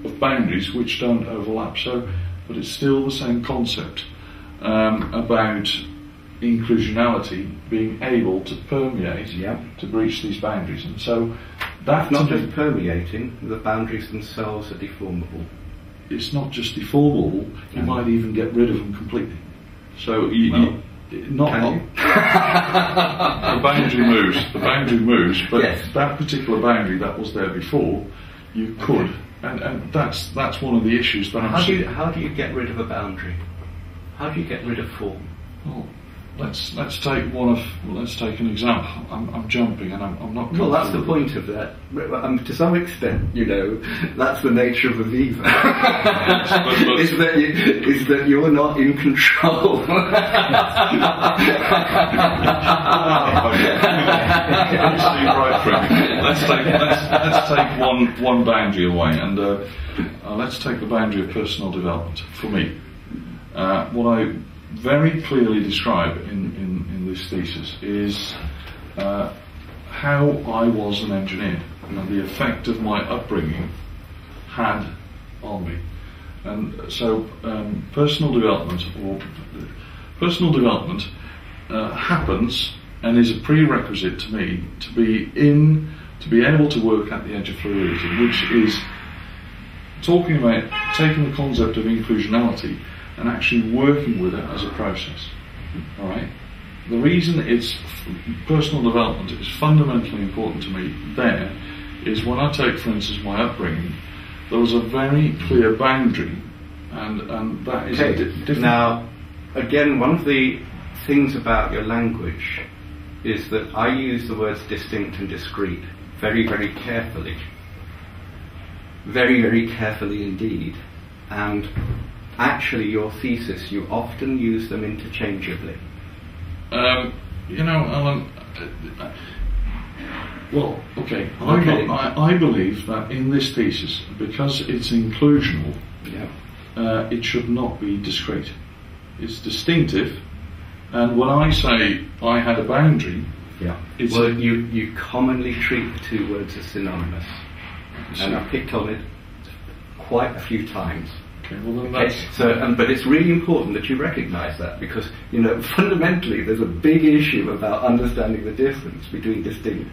of boundaries which don't overlap. So, but it's still the same concept about inclusionality being able to permeate, to breach these boundaries. And so that's not just permeating, the boundaries themselves are deformable. It's not just deformable, you might even get rid of them completely. So the boundary moves, but that particular boundary that was there before, you could, and that's one of the issues that how do you get rid of a boundary? How do you get rid of form? Well, let's take an example. I'm jumping, and I'm not. Well, that's the point of that. To some extent, you know, that's the nature of a Viva. is that you're not in control. Let's take one boundary away, and let's take the boundary of personal development. For me, what I very clearly describe in this thesis is how I was an engineer and the effect of my upbringing had on me. And so personal development happens and is a prerequisite to me to be able to work at the edge of fluidity, which is talking about taking the concept of inclusionality and actually working with it as a process. All right. The reason personal development is fundamentally important to me there is when I take, for instance, my upbringing, there was a very clear boundary, and that is different. Now, again, one of the things about your language is that I use the words distinct and discrete very, very carefully. Very, very carefully indeed. And actually, your thesis, you often use them interchangeably. You know, Alan, I believe that in this thesis, because it's inclusional, it should not be discrete. It's distinctive, and when I say I had a boundary, you commonly treat the two words as synonymous, and I've picked on it quite a few times. But it's really important that you recognise that, because, you know, fundamentally there's a big issue about understanding the difference between distinct,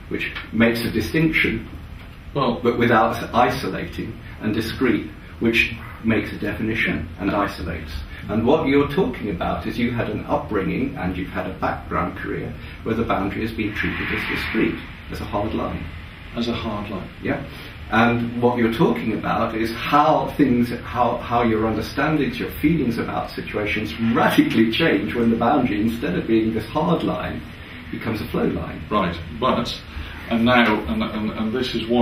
which makes a distinction, but without isolating, and discrete, which makes a definition and isolates. And what you're talking about is you had an upbringing and you've had a background career where the boundary has been treated as discrete, as a hard line. As a hard line. Yeah. And what you're talking about is how your understandings, your feelings about situations radically change when the boundary, instead of being this hard line, becomes a flow line. Right, and this is one